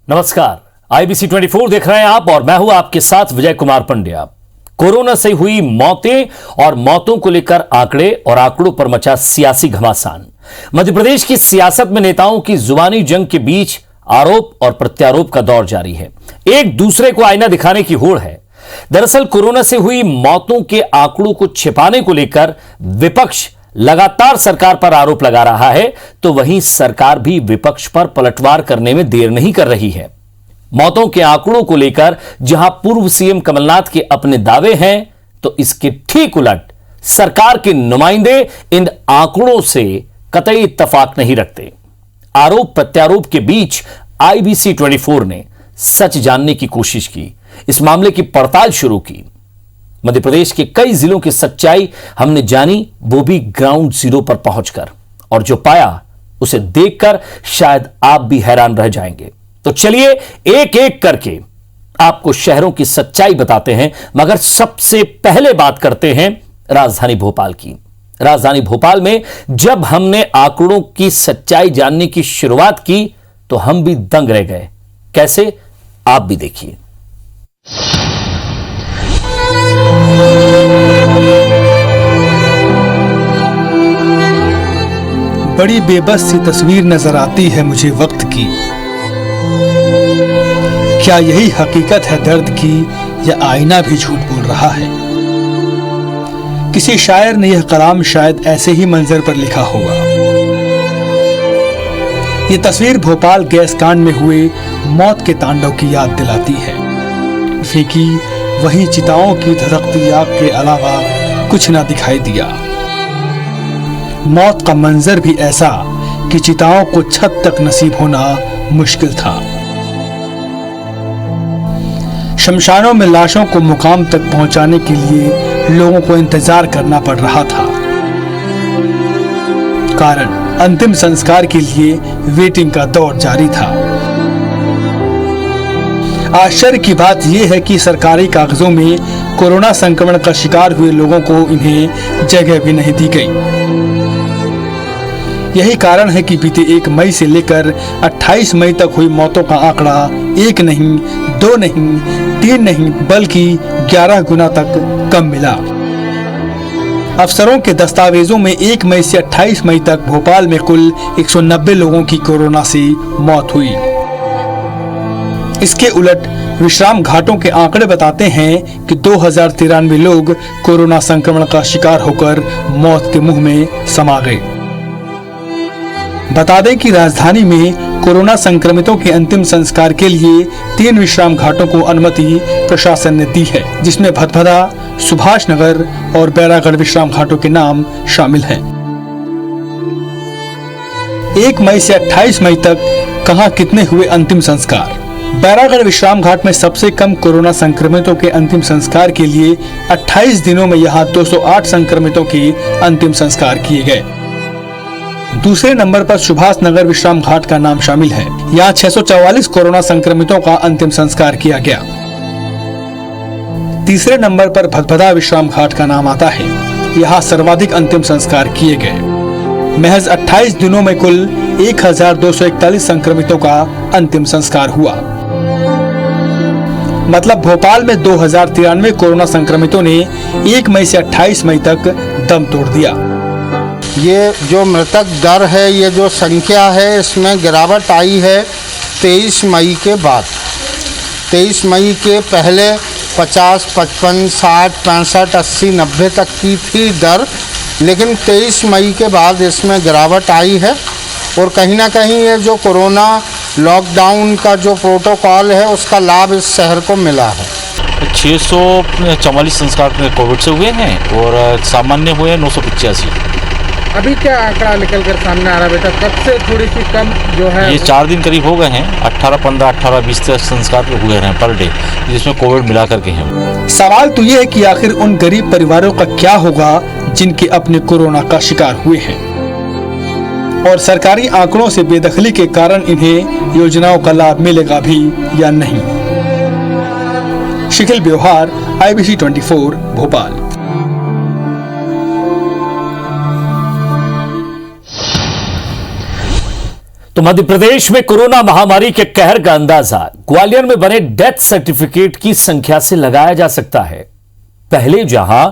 नमस्कार, आईबीसी 24 देख रहे हैं आप और मैं हूं आपके साथ विजय कुमार पंड्या। कोरोना से हुई मौतें और मौतों को लेकर आंकड़े और आंकड़ों पर मचा सियासी घमासान। मध्य प्रदेश की सियासत में नेताओं की जुबानी जंग के बीच आरोप और प्रत्यारोप का दौर जारी है। एक दूसरे को आईना दिखाने की होड़ है। दरअसल कोरोना से हुई मौतों के आंकड़ों को छिपाने को लेकर विपक्ष लगातार सरकार पर आरोप लगा रहा है, तो वहीं सरकार भी विपक्ष पर पलटवार करने में देर नहीं कर रही है। मौतों के आंकड़ों को लेकर जहां पूर्व सीएम कमलनाथ के अपने दावे हैं, तो इसके ठीक उलट सरकार के नुमाइंदे इन आंकड़ों से कतई इत्तेफाक नहीं रखते। आरोप प्रत्यारोप के बीच आईबीसी 24 ने सच जानने की कोशिश की, इस मामले की पड़ताल शुरू की। मध्य प्रदेश के कई जिलों की सच्चाई हमने जानी, वो भी ग्राउंड जीरो पर पहुंचकर, और जो पाया उसे देखकर शायद आप भी हैरान रह जाएंगे। तो चलिए एक एक करके आपको शहरों की सच्चाई बताते हैं, मगर सबसे पहले बात करते हैं राजधानी भोपाल की। राजधानी भोपाल में जब हमने आंकड़ों की सच्चाई जानने की शुरुआत की तो हम भी दंग रह गए। कैसे, आप भी देखिए। बड़ी बेबस सी तस्वीर नजर आती है मुझे वक्त की। क्या यही हकीकत है दर्द की, या आईना भी झूठ बोल रहा है? किसी शायर ने यह कलाम शायद ऐसे ही मंजर पर लिखा होगा। ये तस्वीर भोपाल गैस कांड में हुए मौत के तांडव की याद दिलाती है। फीकी वहीं चिताओं की धधकती आग के अलावा कुछ ना दिखाई दिया। मौत का मंजर भी ऐसा कि चिताओं को छत तक नसीब होना मुश्किल था। शमशानों में लाशों को मुकाम तक पहुंचाने के लिए लोगों को इंतजार करना पड़ रहा था। कारण अंतिम संस्कार के लिए वेटिंग का दौर जारी था। आश्चर्य की बात यह है कि सरकारी कागजों में कोरोना संक्रमण का शिकार हुए लोगों को इन्हें जगह भी नहीं दी गई। यही कारण है कि बीते 1 मई से लेकर 28 मई तक हुई मौतों का आंकड़ा 1 नहीं, 2 नहीं, 3 नहीं, बल्कि 11 गुना तक कम मिला। अफसरों के दस्तावेजों में 1 मई से 28 मई तक भोपाल में कुल 190 लोगों की कोरोना से मौत हुई। इसके उलट विश्राम घाटों के आंकड़े बताते हैं कि 2093 लोग कोरोना संक्रमण का शिकार होकर मौत के मुंह में समा गए। बता दें कि राजधानी में कोरोना संक्रमितों के अंतिम संस्कार के लिए 3 विश्राम घाटों को अनुमति प्रशासन ने दी है, जिसमें भदभदा, सुभाष नगर और बैरागढ़ विश्राम घाटों के नाम शामिल हैं। 1 मई से 28 मई तक कहां कितने हुए अंतिम संस्कार? बैरागढ़ विश्राम घाट में सबसे कम कोरोना संक्रमितों के अंतिम संस्कार के लिए 28 दिनों में यहां 208 संक्रमितों के अंतिम संस्कार किए गए। दूसरे नंबर पर सुभाष नगर विश्राम घाट का नाम शामिल है। यहाँ 644 कोरोना संक्रमितों का अंतिम संस्कार किया गया। तीसरे नंबर पर भदभदा विश्राम घाट का नाम आता है। यहाँ सर्वाधिक अंतिम संस्कार किए गए। महज 28 दिनों में कुल 1241 संक्रमितों का अंतिम संस्कार हुआ। मतलब भोपाल में 2093 कोरोना संक्रमितों ने 1 मई से 28 मई तक दम तोड़ दिया। ये जो मृतक दर है, ये जो संख्या है, इसमें गिरावट आई है 23 मई के बाद। 23 मई के पहले 50, 55, 60, 65, 80, 90 तक की थी दर, लेकिन 23 मई के बाद इसमें गिरावट आई है। और कहीं ना कहीं ये जो कोरोना लॉकडाउन का जो प्रोटोकॉल है, उसका लाभ इस शहर को मिला है। 644 संस्कार कोविड से हुए हैं और सामान्य हुए हैं 985। अभी क्या आंकड़ा निकल कर सामने आ रहा है बेटा? कब से थोड़ी सी कम जो है? ये 4 दिन करीब हो गए हैं। 18, 15, 18, 20 संस्कार हुए हैं पर डे, जिसमें कोविड मिला करके हैं। सवाल तो ये है कि आखिर उन गरीब परिवारों का क्या होगा जिनके अपने कोरोना का शिकार हुए हैं, और सरकारी आंकड़ों से बेदखली के कारण इन्हें योजनाओं का लाभ मिलेगा भी या नहीं। शिखिल व्यवहार, आईबीसी 24 भोपाल। तो मध्य प्रदेश में कोरोना महामारी के कहर का अंदाजा ग्वालियर में बने डेथ सर्टिफिकेट की संख्या से लगाया जा सकता है। पहले जहां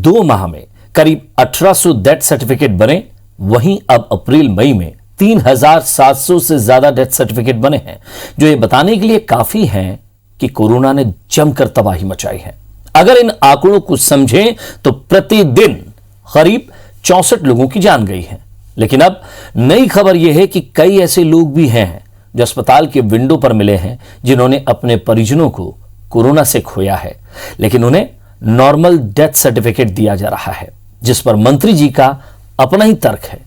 2 माह में करीब 1800 डेथ सर्टिफिकेट बने, वहीं अब अप्रैल मई में 3700 से ज्यादा डेथ सर्टिफिकेट बने हैं, जो ये बताने के लिए काफी है कि कोरोना ने जमकर तबाही मचाई है। अगर इन आंकड़ों को समझें तो प्रतिदिन करीब 64 लोगों की जान गई है। लेकिन अब नई खबर यह है कि कई ऐसे लोग भी हैं जो अस्पताल के विंडो पर मिले हैं, जिन्होंने अपने परिजनों को कोरोना से खोया है, लेकिन उन्हें नॉर्मल डेथ सर्टिफिकेट दिया जा रहा है, जिस पर मंत्री जी का अपना ही तर्क है।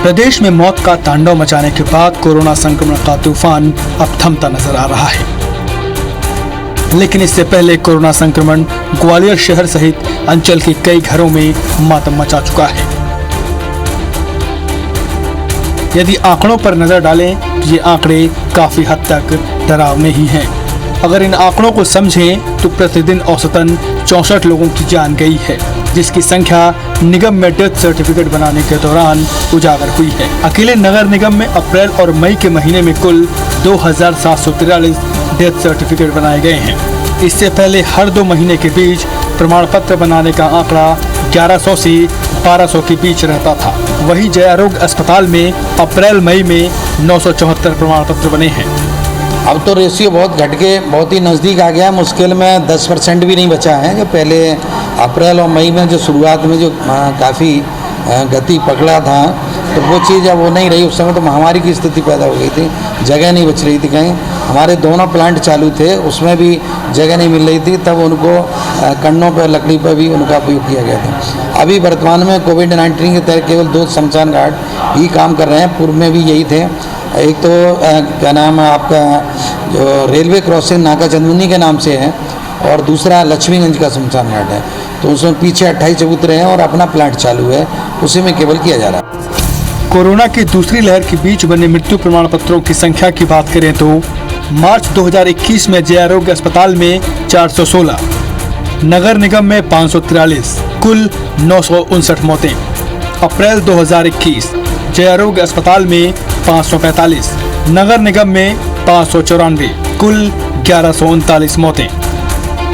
प्रदेश में मौत का तांडव मचाने के बाद कोरोना संक्रमण का तूफान अब थमता नजर आ रहा है। लेकिन इससे पहले कोरोना संक्रमण ग्वालियर शहर सहित अंचल के कई घरों में मातम मचा चुका है। यदि आंकड़ों पर नजर डालें तो ये आंकड़े काफी हद तक डरावने ही हैं। अगर इन आंकड़ों को समझें तो प्रतिदिन औसतन 64 लोगों की जान गई है, जिसकी संख्या निगम में डेथ सर्टिफिकेट बनाने के दौरान उजागर हुई है। अकेले नगर निगम में अप्रैल और मई के महीने में कुल 2743 डेथ सर्टिफिकेट बनाए गए हैं। इससे पहले हर 2 महीने के बीच प्रमाण पत्र बनाने का आंकड़ा 1100 से 1200 के बीच रहता था। वहीं जय आरोग्य अस्पताल में अप्रैल मई में 974 प्रमाण पत्र बने हैं। अब तो रेशियो बहुत घट के बहुत ही नज़दीक आ गया है। मुश्किल में 10% भी नहीं बचा है। जो पहले अप्रैल और मई में जो शुरुआत में जो काफ़ी गति पकड़ा था, तो वो चीज़ अब वो नहीं रही। उस समय तो महामारी की स्थिति पैदा हो गई थी, जगह नहीं बच रही थी कहीं। हमारे दोनों प्लांट चालू थे, उसमें भी जगह नहीं मिल रही थी, तब उनको कन्नों पर लकड़ी पर भी उनका उपयोग किया गया था। अभी वर्तमान में कोविड-19 के तहत केवल 2 शमशान घाट ही काम कर रहे हैं। पूर्व में भी यही थे। एक तो क्या नाम है आपका, जो रेलवे क्रॉसिंग नाका चंदमुनी के नाम से है, और दूसरा लक्ष्मीगंज का शमशान घाट है। तो उसमें पीछे 28 चबूतरे हैं और अपना प्लांट चालू है, उसी में केवल किया जा रहा है। कोरोना की दूसरी लहर के बीच बने मृत्यु प्रमाण पत्रों की संख्या की बात करें तो मार्च 2021 में जय आरोग्य अस्पताल में 416, नगर निगम में 543, कुल 959 मौतें। अप्रैल 2021 जय आरोग्य अस्पताल में 545, नगर निगम में 594, कुल 1139 मौतें।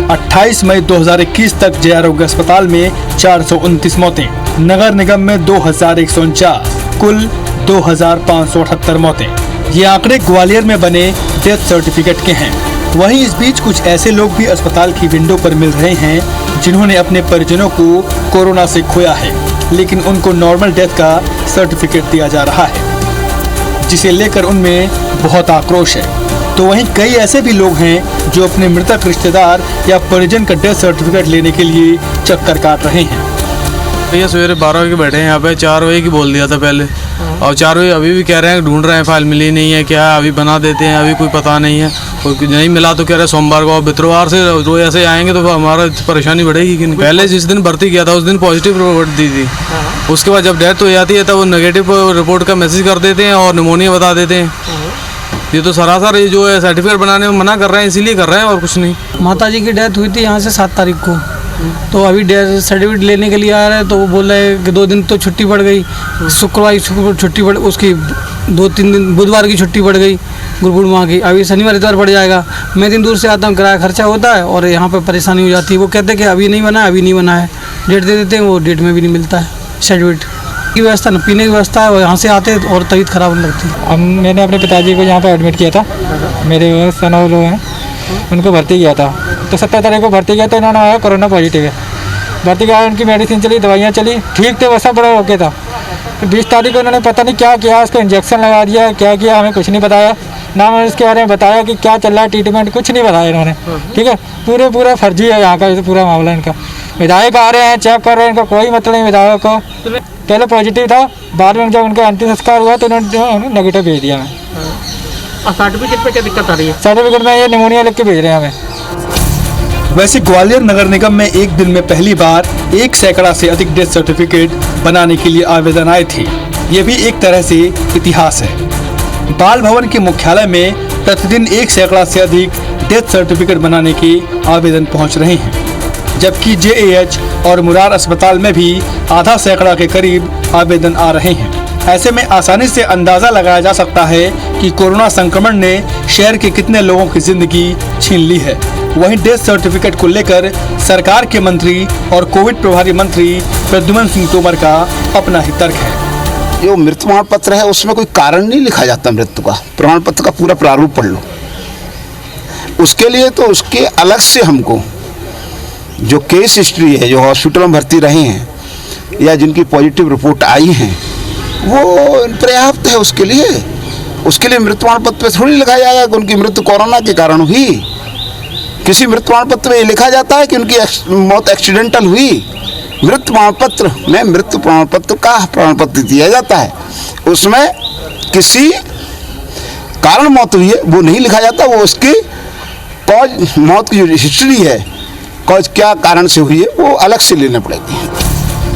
28 मई 2021 तक जय आरोग्य अस्पताल में 429 मौतें, नगर निगम में 2149, कुल 2578 मौतें। ये आंकड़े ग्वालियर में बने डेथ सर्टिफिकेट के हैं। वहीं इस बीच कुछ ऐसे लोग भी अस्पताल की विंडो पर मिल रहे हैं जिन्होंने अपने परिजनों को कोरोना से खोया है, लेकिन उनको नॉर्मल डेथ का सर्टिफिकेट दिया जा रहा है, जिसे लेकर उनमें बहुत आक्रोश है। तो वहीं कई ऐसे भी लोग हैं जो अपने मृतक रिश्तेदार या परिजन का डेथ सर्टिफिकेट लेने के लिए चक्कर काट रहे हैं। भैया सवेरे 12 बजे बैठे हैं यहाँ पे, 4 बजे की बोल दिया था पहले, और 4 बजे अभी भी कह रहे हैं ढूंढ रहे हैं, फाइल मिली नहीं है, क्या अभी बना देते हैं, अभी कोई पता नहीं है। कोई नहीं मिला तो कह रहे हैं सोमवार को, बित्रवार से रोज ऐसे आएंगे तो हमारा परेशानी बढ़ेगी कि नहीं। पहले जिस दिन भर्ती किया था उस दिन पॉजिटिव रिपोर्ट दी थी, उसके बाद जब डेथ हो जाती है तब वो नेगेटिव रिपोर्ट का मैसेज कर देते हैं और निमोनिया बता देते हैं। ये तो सरासर ये जो है सर्टिफिकेट बनाने में मना कर रहे हैं, इसीलिए कर रहे हैं और कुछ नहीं। माता जी की डेथ हुई थी यहाँ से 7 तारीख को, तो अभी डेथ सर्टिफिकेट लेने के लिए आ रहे हैं, तो वो बोल रहे हैं कि 2 दिन तो छुट्टी पड़ गई, शुक्रवार छुट्टी पड़, उसकी 2-3 दिन बुधवार की छुट्टी पड़ गई गुरु पूर्णिमा की, अभी शनिवार इतवार पड़ जाएगा। मैं दिन दूर से आता हूँ, किराया खर्चा होता है और यहाँ पर परेशानी हो जाती है। वो कहते हैं कि अभी नहीं बना है, अभी नहीं बना है, डेट दे देते हैं, वो डेट में भी नहीं मिलता है सर्टिफिकेट की व्यवस्था, न पीने की व्यवस्था है, और यहाँ से आते और तबीयत खराब होने लगती है। अब मैंने अपने पिताजी को यहाँ पर एडमिट किया था, मेरे सनौ लोग हैं, उनको भर्ती किया था, तो 17 तारीख को भर्ती किया तो इन्होंने आया कोरोना पॉजिटिव है। भर्ती किया, उनकी मेडिसिन चली, दवाइयाँ चली, ठीक थे, वैसा बड़ा ओके था। 20 तारीख को उन्होंने पता नहीं क्या किया, उसको इंजेक्शन लगा दिया, क्या किया हमें कुछ नहीं बताया, ना मैंने इसके बारे में बताया कि क्या चल रहा है ट्रीटमेंट, कुछ नहीं बताया इन्होंने। ठीक है, पूरा फर्जी है यहाँ का, पूरा मामला इनका। विधायक आ रहे हैं, चेक कर रहे हैं, इनका कोई मतलब नहीं विधायक को। पहले पॉजिटिव था, बाद में जब उनका अंतिम संस्कार हुआ तो उन्होंने नेगेटिव भेज दिया हमें। सर्टिफिकेट पे क्या दिक्कत आ रही है? सर्टिफिकेट में ये निमोनिया लिख के भेज रहे हैं हमें। वैसे ग्वालियर नगर निगम में एक दिन में पहली बार 1 सैकड़ा से अधिक डेथ सर्टिफिकेट बनाने के लिए आवेदन आए थे। ये भी एक तरह से इतिहास है। बाल भवन के मुख्यालय में प्रतिदिन 1 सैकड़ा से अधिक डेथ सर्टिफिकेट बनाने के आवेदन पहुंच रहे हैं, जबकि जेएएच और मुरार अस्पताल में भी आधा सैकड़ा के करीब आवेदन आ रहे हैं। ऐसे में आसानी से अंदाजा लगाया जा सकता है कि कोरोना संक्रमण ने शहर के कितने लोगों की जिंदगी छीन ली है। वहीं डेथ सर्टिफिकेट को लेकर सरकार के मंत्री और कोविड प्रभारी मंत्री प्रद्युम्न सिंह तोमर का अपना ही तर्क है। जो मृत्यु प्रमाण पत्र है उसमें कोई कारण नहीं लिखा जाता मृत्यु का। प्रमाण पत्र का पूरा प्रारूप पढ़ लो। उसके लिए तो उसके अलग से हमको जो केस हिस्ट्री है, जो हॉस्पिटल में भर्ती रहे हैं या जिनकी पॉजिटिव रिपोर्ट आई हैं, वो पर्याप्त है। उसके लिए मृत्यु प्रमाण पत्र पे थोड़ी लिखा जाएगा कि उनकी मृत्यु कोरोना के कारण हुई। किसी मृत्यु प्रमाण पत्र में लिखा जाता है कि उनकी मौत एक्सीडेंटल हुई। मृत्यु प्रमाण पत्र में मृत्यु प्रमाण पत्र का प्रमाण पत्र दिया जाता है, उसमें किसी कारण मौत हुई है वो नहीं लिखा जाता। वो उसकी कॉज, मौत की जो हिस्ट्री है, कॉज क्या कारण से हुई है, वो अलग से लेने पड़ेगी।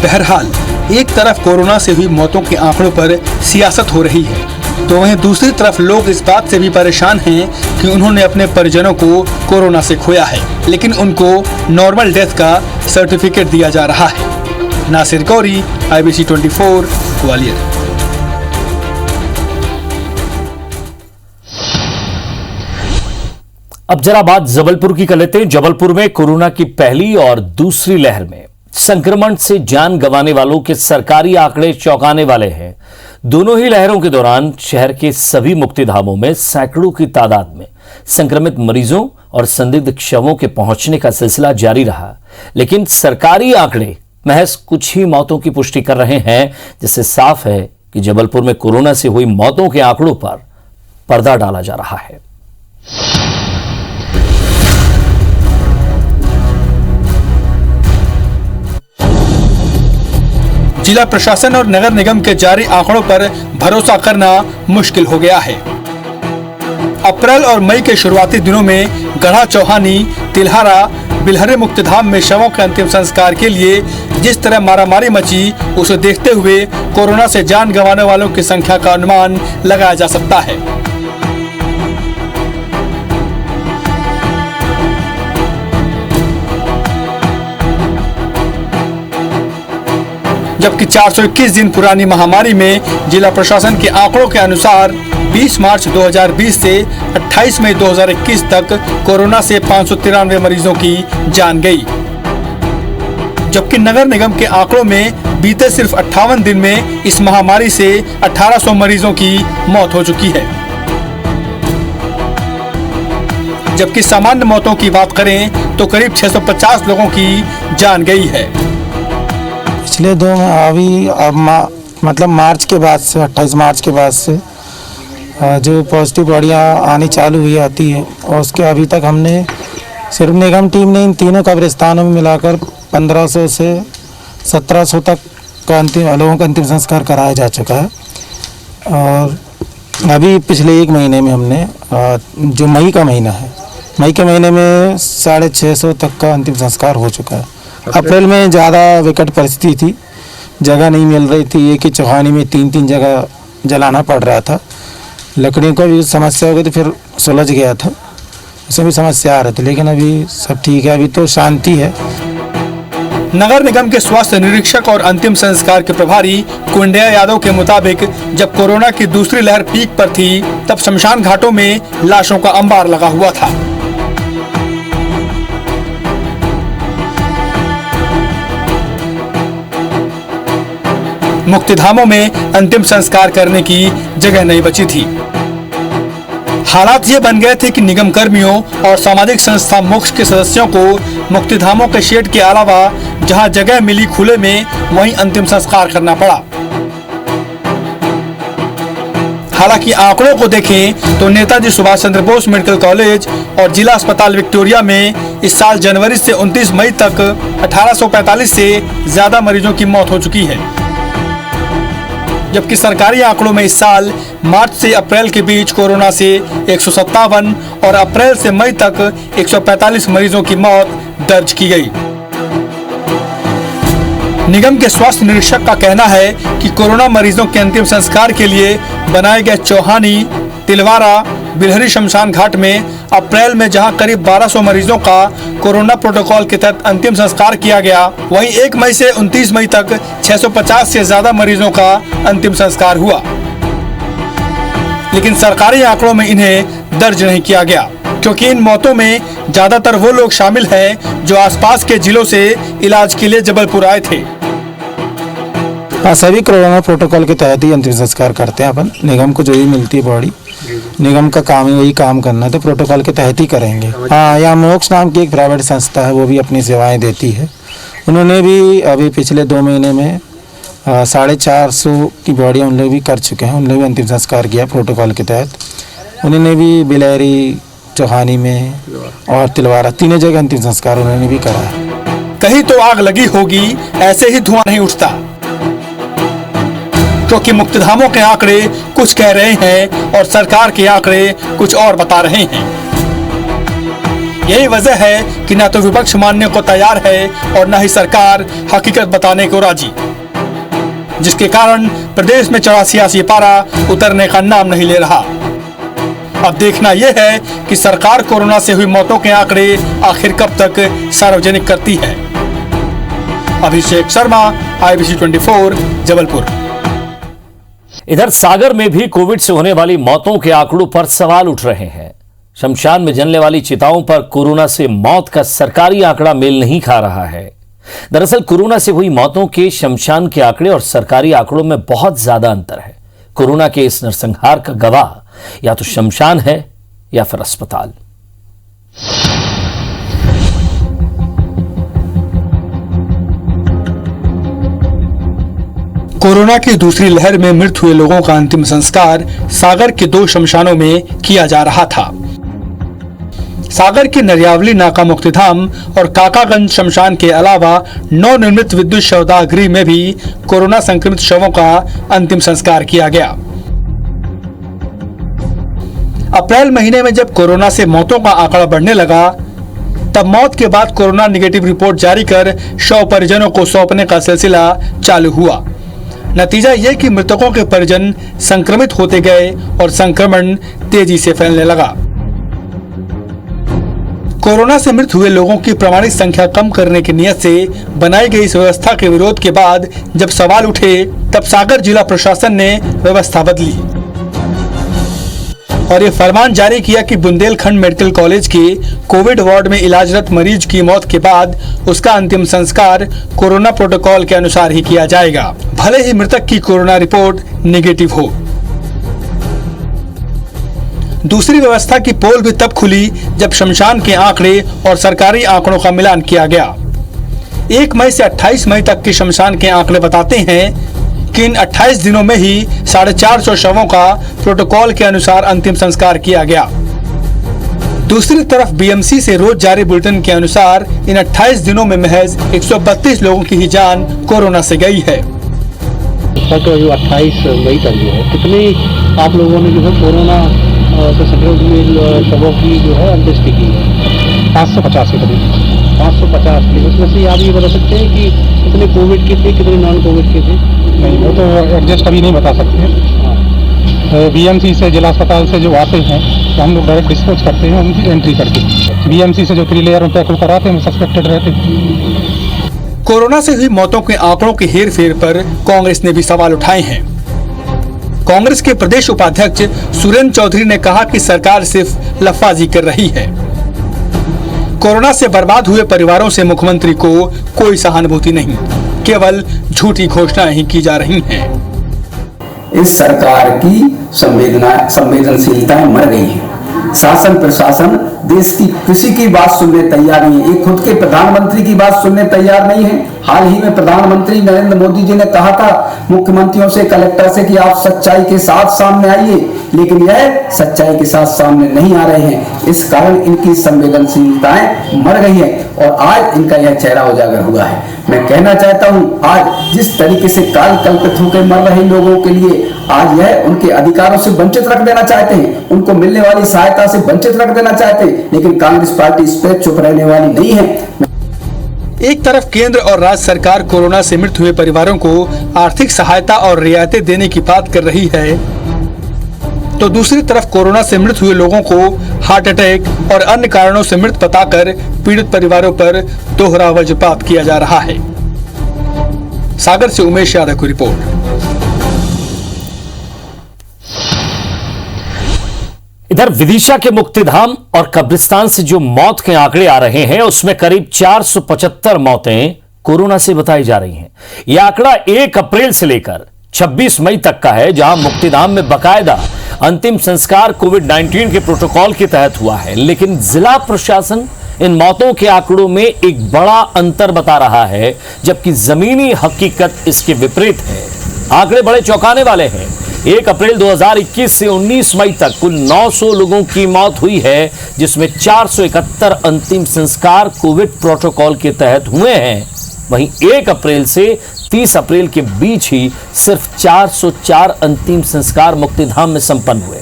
बहरहाल एक तरफ कोरोना से हुई मौतों के आंकड़ों पर सियासत हो रही है, तो वहीं दूसरी तरफ लोग इस बात से भी परेशान हैं कि उन्होंने अपने परिजनों को कोरोना से खोया है, लेकिन उनको नॉर्मल डेथ का सर्टिफिकेट दिया जा रहा है। नासिर गौरी, IBC 24, ग्वालियर। अब जरा बात जबलपुर की कर लेते हैं। जबलपुर में कोरोना की पहली और दूसरी लहर में संक्रमण से जान गंवाने वालों के सरकारी आंकड़े चौंकाने वाले हैं। दोनों ही लहरों के दौरान शहर के सभी मुक्तिधामों में सैकड़ों की तादाद में संक्रमित मरीजों और संदिग्ध शवों के पहुंचने का सिलसिला जारी रहा, लेकिन सरकारी आंकड़े महज कुछ ही मौतों की पुष्टि कर रहे हैं, जिससे साफ है कि जबलपुर में कोरोना से हुई मौतों के आंकड़ों पर पर्दा डाला जा रहा है। जिला प्रशासन और नगर निगम के जारी आंकड़ों पर भरोसा करना मुश्किल हो गया है। अप्रैल और मई के शुरुआती दिनों में गढ़ा चौहानी, तिल्हारा, बिलहरे मुक्तिधाम में शवों के अंतिम संस्कार के लिए जिस तरह मारामारी मची, उसे देखते हुए कोरोना से जान गंवाने वालों की संख्या का अनुमान लगाया जा सकता है। जबकि 421 दिन पुरानी महामारी में जिला प्रशासन के आंकड़ों के अनुसार 20 मार्च 2020 से 28 मई 2021 तक कोरोना से 593 मरीजों की जान गई, जबकि नगर निगम के आंकड़ों में बीते सिर्फ 58 दिन में इस महामारी से 1800 मरीजों की मौत हो चुकी है। जबकि सामान्य मौतों की बात करें तो करीब 650 लोगों की जान गई है। पिछले मतलब मार्च के बाद से 28 मार्च के बाद से जो पॉजिटिव बॉडियाँ आनी चालू हुई आती है, और उसके अभी तक हमने सिर्फ निगम टीम ने इन तीनों कब्रिस्तानों में मिलाकर 1500 से 1700 तक का लोगों का अंतिम संस्कार कराया जा चुका है। और अभी पिछले एक महीने में हमने जो मई का महीना है, मई के महीने में 650 तक का अंतिम संस्कार हो चुका है। अप्रैल में ज़्यादा विकट परिस्थिति थी, जगह नहीं मिल रही थी, एक ही चौहानी में 3-3 जगह जलाना पड़ रहा था, लकड़ियों का भी समस्या हो गई, तो फिर सुलझ गया था, इसमें भी समस्या आ रही थी, लेकिन अभी सब ठीक है, अभी तो शांति है। नगर निगम के स्वास्थ्य निरीक्षक और अंतिम संस्कार के प्रभारी कुंडिया यादव के मुताबिक जब कोरोना की दूसरी लहर पीक पर थी, तब शमशान घाटों में लाशों का अंबार लगा हुआ था। मुक्तिधामों में अंतिम संस्कार करने की जगह नहीं बची थी। हालात ये बन गए थे कि निगम कर्मियों और सामाजिक संस्था मोक्ष के सदस्यों को मुक्तिधामों के शेड के अलावा जहां जगह मिली खुले में, वहीं अंतिम संस्कार करना पड़ा। हालांकि आंकड़ों को देखें तो नेताजी सुभाष चंद्र बोस मेडिकल कॉलेज और जिला अस्पताल विक्टोरिया में इस साल जनवरी से 29 मई तक 1845 से ज्यादा मरीजों की मौत हो चुकी है, जबकि सरकारी आंकड़ों में इस साल मार्च से अप्रैल के बीच कोरोना से 157 और अप्रैल से मई तक 145 मरीजों की मौत दर्ज की गई। निगम के स्वास्थ्य निरीक्षक का कहना है कि कोरोना मरीजों के अंतिम संस्कार के लिए बनाए गए चौहानी, तिलवारा, बिलहरी शमशान घाट में अप्रैल में जहां करीब 1200 मरीजों का कोरोना प्रोटोकॉल के तहत अंतिम संस्कार किया गया, वहीं 1 मई से 29 मई तक 650 से ज्यादा मरीजों का अंतिम संस्कार हुआ, लेकिन सरकारी आंकड़ों में इन्हें दर्ज नहीं किया गया, क्योंकि इन मौतों में ज्यादातर वो लोग शामिल हैं जो आसपास के जिलों से इलाज के लिए जबलपुर आए थे। हाँ, सभी कोरोना प्रोटोकॉल के तहत ही अंतिम संस्कार करते हैं अपन। निगम को जो ही मिलती है बॉडी, निगम का काम ही वही काम करना है, तो प्रोटोकॉल के तहत ही करेंगे। हाँ, यहाँ मोक्ष नाम की एक प्राइवेट संस्था है, वो भी अपनी सेवाएं देती है। उन्होंने भी अभी पिछले 2 महीने में 450 की बॉडी उन लोग भी कर चुके हैं। उन लोग भी अंतिम संस्कार किया प्रोटोकॉल के तहत। उन्होंने भी बिलहरी, चौहानी में और तिलवारा, तीनों जगह अंतिम संस्कार उन्होंने भी करा है। कहीं तो आग लगी होगी, ऐसे ही धुआं नहीं उठता, क्योंकि मुक्तिधामों के आंकड़े कुछ कह रहे हैं और सरकार के आंकड़े कुछ और बता रहे हैं। यही वजह है कि न तो विपक्ष मानने को तैयार है और न ही सरकार हकीकत बताने को राजी, जिसके कारण प्रदेश में चढ़ा सियासी पारा उतरने का नाम नहीं ले रहा। अब देखना यह है कि सरकार कोरोना से हुई मौतों के आंकड़े आखिर कब तक सार्वजनिक करती है। अभिषेक शर्मा, IBC 24, जबलपुर। इधर सागर में भी कोविड से होने वाली मौतों के आंकड़ों पर सवाल उठ रहे हैं। शमशान में जलने वाली चिताओं पर कोरोना से मौत का सरकारी आंकड़ा मेल नहीं खा रहा है। दरअसल कोरोना से हुई मौतों के शमशान के आंकड़े और सरकारी आंकड़ों में बहुत ज्यादा अंतर है। कोरोना के इस नरसंहार का गवाह या तो शमशान है या फिर अस्पताल। कोरोना की दूसरी लहर में मृत हुए लोगों का अंतिम संस्कार सागर के 2 शमशानों में किया जा रहा था। सागर के नरियावली नाका मुक्तिधाम और काकागंज शमशान के अलावा नवनिर्मित विद्युत शवदाह गृह में भी कोरोना संक्रमित शवों का अंतिम संस्कार किया गया। अप्रैल महीने में जब कोरोना से मौतों का आंकड़ा बढ़ने लगा, तब मौत के बाद कोरोना नेगेटिव रिपोर्ट जारी कर शव परिजनों को सौंपने का सिलसिला चालू हुआ। नतीजा यह कि मृतकों के परिजन संक्रमित होते गए और संक्रमण तेजी से फैलने लगा। कोरोना से मृत हुए लोगों की प्रमाणित संख्या कम करने की नियत से बनाई गई इस व्यवस्था के विरोध के बाद जब सवाल उठे, तब सागर जिला प्रशासन ने व्यवस्था बदली और ये फरमान जारी किया कि बुंदेलखंड मेडिकल कॉलेज के कोविड वार्ड में इलाजरत मरीज की मौत के बाद उसका अंतिम संस्कार कोरोना प्रोटोकॉल के अनुसार ही किया जाएगा, भले ही मृतक की कोरोना रिपोर्ट नेगेटिव हो। दूसरी व्यवस्था की पोल भी तब खुली जब शमशान के आंकड़े और सरकारी आंकड़ों का मिलान किया गया। 1 मई से 28 मई तक के शमशान के आंकड़े बताते हैं कि इन 28 दिनों में ही 450 शवों का प्रोटोकॉल के अनुसार अंतिम संस्कार किया गया। दूसरी तरफ BMC से रोज जारी बुलेटिन के अनुसार इन 28 दिनों में महज 132 लोगों की ही जान कोरोना से गई है। तो 28 मई तक जो है कितनी आप लोगों ने जो है कोरोना से संक्रमित शवों की जो है अंत्येष्टि की है? 550 के करीब। 550 थी, उसमें से आप ये बता सकते हैं कि कितने कोविड के थे, कितने नॉन कोविड के थे? नहीं, वो तो एडजस्ट अभी नहीं बता सकते। BMC से, जिला अस्पताल से जो आते हैं तो हम लोग डायरेक्ट डिस्पोज करते हैं, उनकी एंट्री करते हैं। BMC से जो 3 लेयर में टैकल कराते हैं, सस्पेक्टेड रहते हैं। कोरोना से हुई मौतों के आंकड़ों के हेरफेर पर कांग्रेस ने भी सवाल उठाए हैं। कांग्रेस के प्रदेश उपाध्यक्ष सुरेंद्र चौधरी ने कहा कि सरकार सिर्फ लफाजी कर रही है। कोरोना से बर्बाद हुए परिवारों से मुख्यमंत्री को कोई सहानुभूति नहीं, केवल झूठी घोषणाएं ही की जा रही हैं। इस सरकार की संवेदनशीलताएं मर गई हैं। शासन प्रशासन देश की किसी की बात सुनने तैयार नहीं है। एक खुद के प्रधानमंत्री की बात सुनने तैयार नहीं है। हाल ही में प्रधानमंत्री नरेंद्र मोदी जी ने कहा था मुख्यमंत्रियों से, कलेक्टर से कि आप सच्चाई के साथ सामने आइए, लेकिन यह सच्चाई के साथ सामने नहीं आ रहे हैं। इस कारण इनकी संवेदनशीलताएं मर गई हैं और आज इनका यह चेहरा उजागर हुआ है। मैं कहना चाहता हूं, आज जिस तरीके से काल कल्पित होकर मर रहे लोगों के लिए आज यह उनके अधिकारों से वंचित रख देना चाहते हैं, उनको मिलने वाली सहायता से वंचित रख देना चाहते हैं, लेकिन कांग्रेस पार्टी इस पर चुप रहने वाली नहीं है। एक तरफ केंद्र और राज्य सरकार कोरोना से मृत हुए परिवारों को आर्थिक सहायता और रियायतें देने की बात कर रही है, तो दूसरी तरफ कोरोना से मृत हुए लोगों को हार्ट अटैक और अन्य कारणों से मृत बताकर पीड़ित परिवारों पर दोहरा वज्रपात किया जा रहा है। सागर से उमेश यादव की रिपोर्ट। इधर विदिशा के मुक्तिधाम और कब्रिस्तान से जो मौत के आंकड़े आ रहे हैं उसमें करीब 475 मौतें कोरोना से बताई जा रही हैं। यह आंकड़ा 1 अप्रैल से लेकर 26 मई तक का है, जहां मुक्तिधाम में बकायदा अंतिम संस्कार कोविड-19 के प्रोटोकॉल के तहत हुआ है। लेकिन जिला प्रशासन इन मौतों के आंकड़ों में एक बड़ा अंतर बता रहा है, जबकि जमीनी हकीकत इसके विपरीत है। आंकड़े बड़े चौंकाने वाले हैं। 1 अप्रैल 2021 से 19 मई तक कुल 900 लोगों की मौत हुई है, जिसमें 471 अंतिम संस्कार कोविड प्रोटोकॉल के तहत हुए हैं। वहीं 1 अप्रैल से 30 अप्रैल के बीच ही सिर्फ 404 अंतिम संस्कार मुक्तिधाम में संपन्न हुए।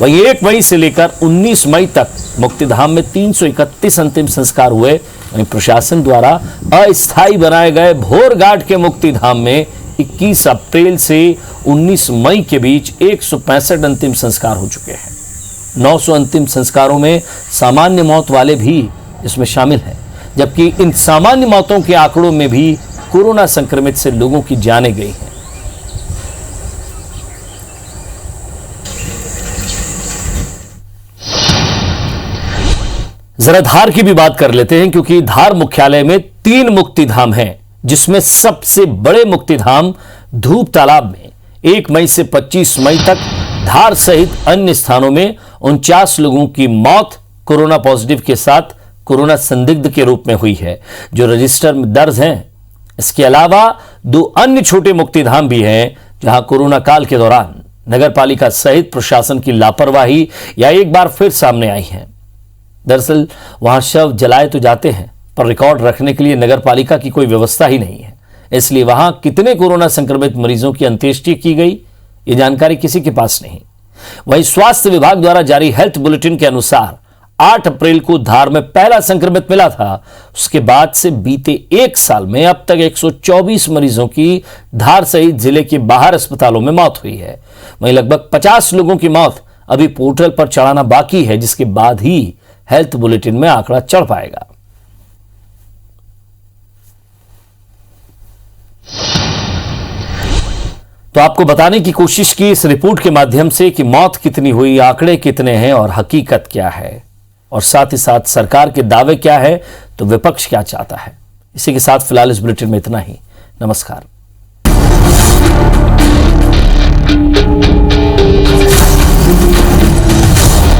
वहीं 1 मई से लेकर 19 मई तक मुक्तिधाम में 331 अंतिम संस्कार हुए। वहीं प्रशासन द्वारा अस्थायी बनाए गए भोरघाट के मुक्तिधाम में 21 अप्रैल से 19 मई के बीच 165 अंतिम संस्कार हो चुके हैं। 900 अंतिम संस्कारों में सामान्य मौत वाले भी इसमें शामिल हैं, जबकि इन सामान्य मौतों के आंकड़ों में भी कोरोना संक्रमित से लोगों की जानें गई हैं। जरा धार की भी बात कर लेते हैं, क्योंकि धार मुख्यालय में 3 मुक्तिधाम हैं, जिसमें सबसे बड़े मुक्तिधाम धूप तालाब में 1 मई से 25 मई तक धार सहित अन्य स्थानों में 49 लोगों की मौत कोरोना पॉजिटिव के साथ कोरोना संदिग्ध के रूप में हुई है, जो रजिस्टर में दर्ज हैं। इसके अलावा 2 अन्य छोटे मुक्तिधाम भी हैं, जहां कोरोना काल के दौरान नगरपालिका सहित प्रशासन की लापरवाही या एक बार फिर सामने आई है। दरअसल वहां शव जलाए तो जाते हैं, पर रिकॉर्ड रखने के लिए नगरपालिका की कोई व्यवस्था ही नहीं है। इसलिए वहां कितने कोरोना संक्रमित मरीजों की अंत्येष्टि की गई, ये जानकारी किसी के पास नहीं। वहीं स्वास्थ्य विभाग द्वारा जारी हेल्थ बुलेटिन के अनुसार 8 अप्रैल को धार में पहला संक्रमित मिला था। उसके बाद से बीते 1 साल में अब तक 124 मरीजों की धार सहित जिले के बाहर अस्पतालों में मौत हुई है। वहीं लगभग 50 लोगों की मौत अभी पोर्टल पर चढ़ाना बाकी है, जिसके बाद ही हेल्थ बुलेटिन में आंकड़ा चढ़ पाएगा। तो आपको बताने की कोशिश की इस रिपोर्ट के माध्यम से कि मौत कितनी हुई, आंकड़े कितने हैं और हकीकत क्या है, और साथ ही साथ सरकार के दावे क्या है, तो विपक्ष क्या चाहता है। इसी के साथ फिलहाल इस बुलेटिन में इतना ही। नमस्कार।